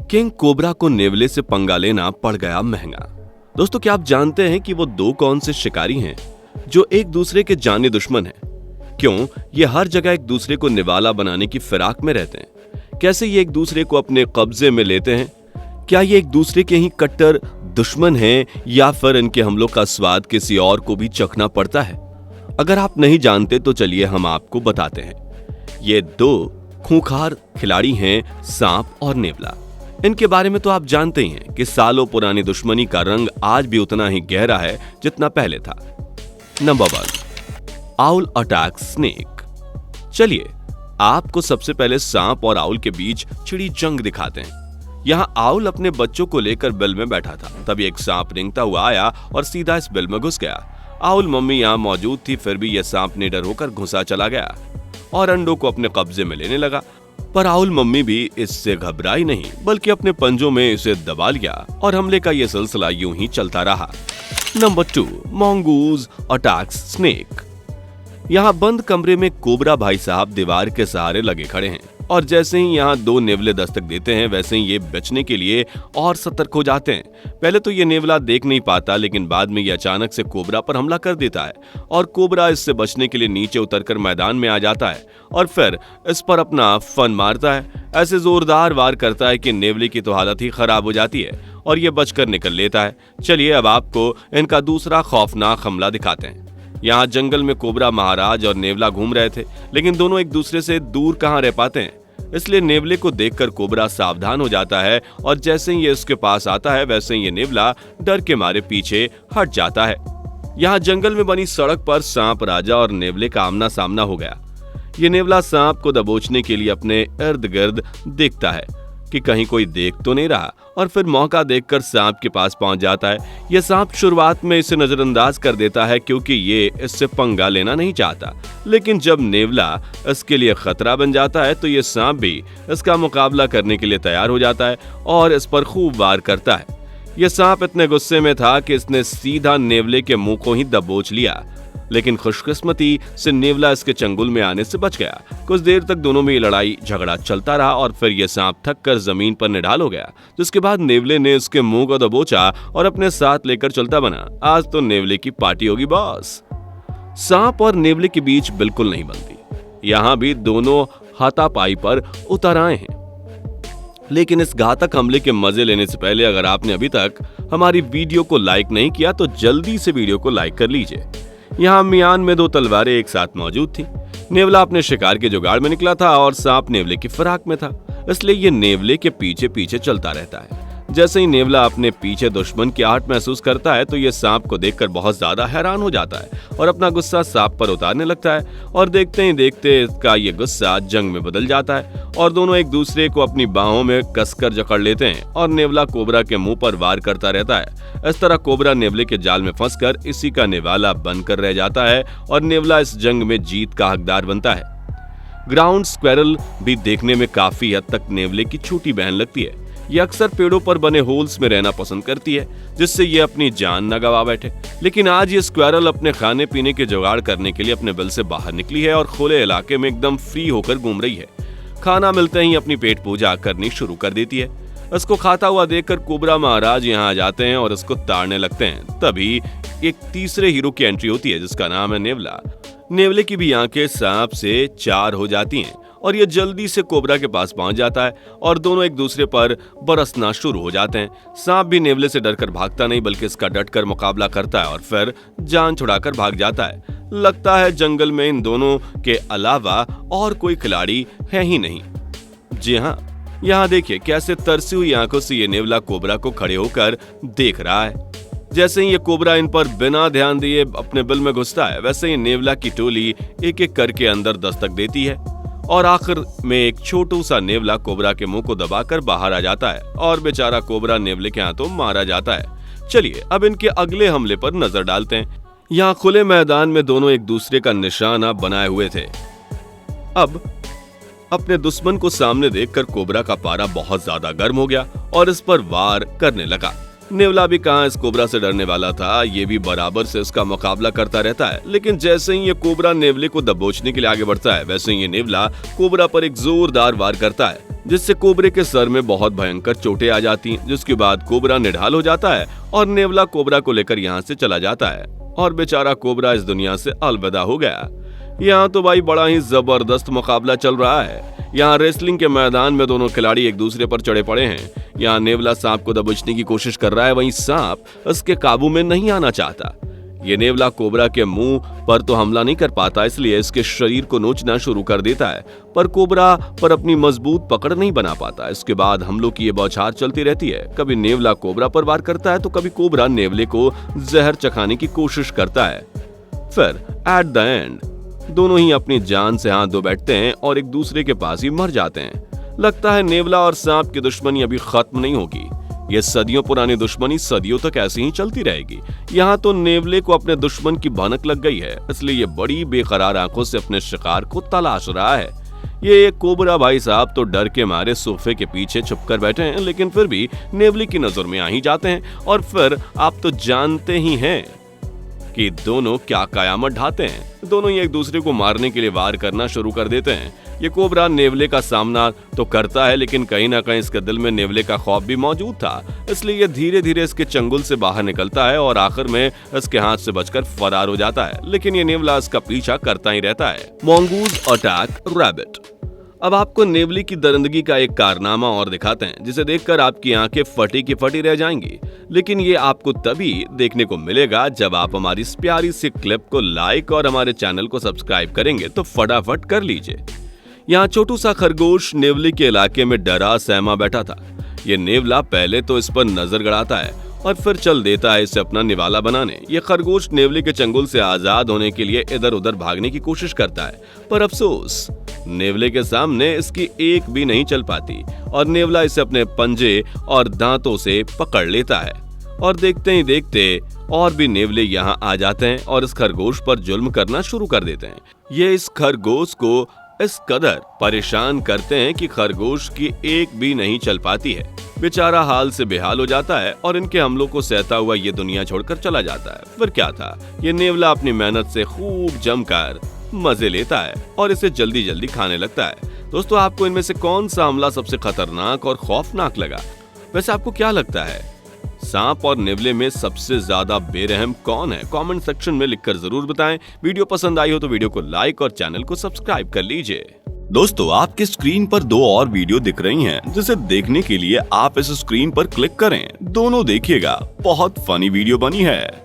King cobra को नेवले से पंगा लेना पड़ गया महंगा। दोस्तों, क्या आप जानते हैं कि वो दो कौन से शिकारी हैं जो एक दूसरे के जानी दुश्मन हैं? क्यों ये हर जगह एक दूसरे को निवाला बनाने की फिराक में रहते हैं? कैसे ये एक दूसरे को अपने कब्जे में लेते हैं? क्या ये एक दूसरे के ही कट्टर दुश्मन हैं या फिर इनके हमलों का स्वाद किसी और को भी चखना पड़ता है? अगर आप नहीं जानते तो चलिए हम आपको बताते हैं। ये दो खूंखार खिलाड़ी हैं, सांप और नेवला। इनके बारे में तो आप जानते ही हैं कि सालों पुरानी दुश्मनी का रंग आज भी उतना ही गहरा है जितना पहले था। Number 1, owl attacks snake. चलिए आपको सबसे पहले सांप और आउल के बीच छिड़ी जंग दिखाते हैं। यहाँ आउल अपने बच्चों को लेकर बिल में बैठा था, तभी एक सांप रेंगता हुआ आया और सीधा इस बिल में घुस गया। आउल मम्मी यहाँ मौजूद थी, फिर भी यह सांप निडर होकर घुसा चला गया और अंडों को अपने कब्जे में लेने लगा। पर आउल मम्मी भी इससे घबराई नहीं, बल्कि अपने पंजों में इसे दबा लिया और हमले का यह सिलसिला यूं ही चलता रहा। Number 2, mongoose attacks snake. यहाँ बंद कमरे में कोबरा भाई साहब दीवार के सहारे लगे खड़े हैं और जैसे ही यहाँ दो नेवले दस्तक देते हैं वैसे ही ये बचने के लिए और सतर्क हो जाते हैं। पहले तो ये नेवला देख नहीं पाता, लेकिन बाद में ये अचानक से कोबरा पर हमला कर देता है और कोबरा इससे बचने के लिए नीचे उतरकर मैदान में आ जाता है और फिर इस पर अपना फन मारता है। ऐसे जोरदार वार करता है कि नेवले की तो हालत ही खराब हो जाती है और ये बचकर निकल लेता है। चलिए अब आपको इनका दूसरा खौफनाक हमला दिखाते हैं। यहाँ जंगल में कोबरा महाराज और नेवला घूम रहे थे, लेकिन दोनों एक दूसरे से दूर कहाँ रह पाते हैं। इसलिए नेवले को देखकर कोबरा सावधान हो जाता है और जैसे ही ये उसके पास आता है वैसे ही ये नेवला डर के मारे पीछे हट जाता है। यहाँ जंगल में बनी सड़क पर सांप राजा और नेवले का आमना सामना हो गया। ये नेवला सांप को दबोचने के लिए अपने इर्द गिर्द देखता है कि कहीं कोई देख तो नहीं रहा और फिर मौका देखकर सांप के पास पहुंच जाता है। यह सांप शुरुआत में इसे नजरअंदाज कर देता है क्योंकि ये इससे पंगा लेना नहीं चाहता, लेकिन जब नेवला इसके लिए खतरा बन जाता है तो ये सांप भी इसका मुकाबला करने के लिए तैयार हो जाता है और इस पर खूब वार करता है। यह सांप इतने गुस्से में था कि इसने सीधा नेवले के मुंह को ही दबोच लिया, लेकिन खुशकिस्मती से नेवला इसके चंगुल में आने से बच गया। कुछ देर तक दोनों में लड़ाई झगड़ा चलता रहा और फिर यह सांप थक कर जमीन पर निढाल हो गया, जिसके बाद नेवले ने उसके मुंह को दबोचा और अपने साथ लेकर चलता बना। आज तो नेवले की पार्टी होगी बॉस। सांप और नेवले के बीच बिल्कुल नहीं बनती। यहाँ भी दोनों हाथापाई पर उतर आए हैं, लेकिन इस घातक हमले के मजे लेने से पहले अगर आपने अभी तक हमारी वीडियो को लाइक नहीं किया तो जल्दी से वीडियो को लाइक कर लीजिए। यहाँ मियान में दो तलवारें एक साथ मौजूद थी। नेवला अपने शिकार के जुगाड़ में निकला था और सांप नेवले की फिराक में था, इसलिए ये नेवले के पीछे पीछे चलता रहता है। जैसे ही नेवला अपने पीछे दुश्मन की आहट महसूस करता है तो ये सांप को देखकर बहुत ज्यादा हैरान हो जाता है और अपना गुस्सा सांप पर उतारने लगता है और देखते ही देखते इसका ये गुस्सा जंग में बदल जाता है और दोनों एक दूसरे को अपनी बाहों में कसकर जकड़ लेते हैं और नेवला कोबरा के मुंह पर वार करता रहता है। इस तरह कोबरा नेवले के जाल में फंसकर इसी का निवाला बनकर रह जाता है और नेवला इस जंग में जीत का हकदार बनता है। ग्राउंड स्क्वेरल भी देखने में काफी हद तक नेवले की छोटी बहन लगती है। ये अक्सर पेड़ों पर बने होल्स में रहना पसंद करती है, जिससे ये अपनी जान न गवा बैठे। लेकिन आज ये स्क्वेरल अपने खाने पीने के जुगाड़ करने के लिए अपने बिल से बाहर निकली है और खुले इलाके में एकदम फ्री होकर घूम रही है। खाना मिलते ही अपनी पेट पूजा करनी शुरू कर देती है। इसको खाता हुआ देखकर कोबरा महाराज यहाँ आ जाते हैं और इसको ताड़ने लगते हैं। तभी एक तीसरे हीरो की एंट्री होती है जिसका नाम है नेवला। नेवले की भी आंखें सांप से चार हो जाती हैं और ये जल्दी से कोबरा के पास पहुंच जाता है और दोनों एक दूसरे पर बरसना शुरू हो जाते हैं। सांप भी नेवले से डरकर भागता नहीं बल्कि इसका डटकर मुकाबला करता है और फिर जान छुड़ाकर भाग जाता है। लगता है जंगल में इन दोनों के अलावा और कोई खिलाड़ी है ही नहीं। जी हाँ, यहाँ देखिए कैसे तरसी हुई आंखों से ये नेवला कोबरा को खड़े होकर देख रहा है। जैसे ही ये कोबरा इन पर बिना ध्यान दिए अपने बिल में घुसता है, वैसे ही नेवला की टोली एक एक करके अंदर दस्तक देती है और आखिर में एक छोटू सा नेवला कोबरा के मुंह को दबाकर बाहर आ जाता है और बेचारा कोबरा नेवले के हाथों मारा जाता है। चलिए अब इनके अगले हमले पर नजर डालते हैं। यहाँ खुले मैदान में दोनों एक दूसरे का निशाना बनाए हुए थे। अब अपने दुश्मन को सामने देखकर कोबरा का पारा बहुत ज्यादा गर्म हो गया और इस पर वार करने लगा। नेवला भी कहाँ इस कोबरा से डरने वाला था, ये भी बराबर से इसका मुकाबला करता रहता है। लेकिन जैसे ही ये कोबरा नेवले को दबोचने के लिए आगे बढ़ता है, वैसे ही ये नेवला कोबरा पर एक जोरदार वार करता है, जिससे कोबरे के सर में बहुत भयंकर चोटें आ जाती हैं। जिसके बाद कोबरा निढाल हो जाता है और नेवला कोबरा को लेकर यहाँ से चला जाता है और बेचारा कोबरा इस दुनिया से अलविदा हो गया। यहाँ तो भाई बड़ा ही जबरदस्त मुकाबला चल रहा है। यहाँ रेसलिंग के मैदान में दोनों खिलाड़ी एक दूसरे पर चढ़े पड़े हैं। यहाँ नेवला सांप को दबोचने की कोशिश कर रहा है, वहीं सांप उसके काबू में नहीं आना चाहता। ये नेवला कोबरा के मुंह पर तो हमला नहीं कर पाता, इसलिए इसके शरीर को नोचना शुरू कर देता है, पर कोबरा पर अपनी मजबूत पकड़ नहीं बना पाता। इसके बाद हमलों की ये बौछार चलती रहती है। कभी नेवला कोबरा पर वार करता है तो कभी कोबरा नेवले को जहर चखाने की कोशिश करता है। फिर एट द एंड दोनों ही अपनी जान से हाथ धो बैठते हैं और एक दूसरे के पास ही मर जाते हैं। लगता है नेवला और सांप की दुश्मनी अभी खत्म नहीं होगी। ये सदियों पुरानी दुश्मनी सदियों तक ऐसे ही चलती रहेगी। यहाँ तो नेवले को अपने दुश्मन की भनक लग गई है, इसलिए ये बड़ी बेकरार आंखों से अपने शिकार को तलाश रहा है। ये कोबरा भाई साहब तो डर के मारे सोफे के पीछे छुपकर बैठे हैं, लेकिन फिर भी नेवले की नजर में आ ही जाते हैं। और फिर आप तो जानते ही हैं कि दोनों क्या कयामत ढाते हैं। दोनों ही एक दूसरे को मारने के लिए वार करना शुरू कर देते हैं। ये कोबरा नेवले का सामना तो करता है, लेकिन कहीं ना कहीं इसके दिल में नेवले का खौफ भी मौजूद था, इसलिए ये धीरे धीरे इसके चंगुल से बाहर निकलता है और आखिर में इसके हाथ से बचकर फरार हो जाता है। लेकिन ये नेवला इसका पीछा करता ही रहता है। Mongoose attack rabbit. अब आपको नेवले की दरिंदगी का एक कारनामा और दिखाते हैं, जिसे देखकर आपकी आंखें फटी की फटी रह जाएंगी। लेकिन ये आपको तभी देखने को मिलेगा जब आप हमारी इस प्यारी सी क्लिप को लाइक और हमारे चैनल को सब्सक्राइब करेंगे, तो फटाफट कर लीजिए। यहाँ छोटू सा खरगोश नेवले के इलाके में डरा सहमा बैठा था। ये नेवला पहले तो इस पर नजर गड़ाता है और फिर चल देता है इसे अपना निवाला बनाने। ये खरगोश नेवले के चंगुल से आजाद होने के लिए इधर उधर भागने की कोशिश करता है, पर अफसोस नेवले के सामने इसकी एक भी नहीं चल पाती और नेवला इसे अपने पंजे और दांतों से पकड़ लेता है। और देखते ही देखते और भी नेवले यहाँ आ जाते हैं और इस खरगोश पर जुल्म करना शुरू कर देते हैं। ये इस खरगोश को इस कदर परेशान करते हैं कि खरगोश की एक भी नहीं चल पाती है। बेचारा हाल से बेहाल हो जाता है और इनके हमलों को सहता हुआ ये दुनिया छोड़कर चला जाता है। फिर क्या था, ये नेवला अपनी मेहनत से खूब जमकर मजे लेता है और इसे जल्दी जल्दी खाने लगता है। दोस्तों, आपको इनमें से कौन सा हमला सबसे खतरनाक और खौफनाक लगा? वैसे आपको क्या लगता है, सांप और नेवले में सबसे ज्यादा बेरहम कौन है? कमेंट सेक्शन में लिखकर जरूर बताएं। वीडियो पसंद आई हो तो वीडियो को लाइक और चैनल को सब्सक्राइब कर लीजिए। दोस्तों, आपके स्क्रीन पर 2 और वीडियो दिख रही हैं, जिसे देखने के लिए आप इस स्क्रीन पर क्लिक करें। दोनों देखिएगा, बहुत फनी वीडियो बनी है।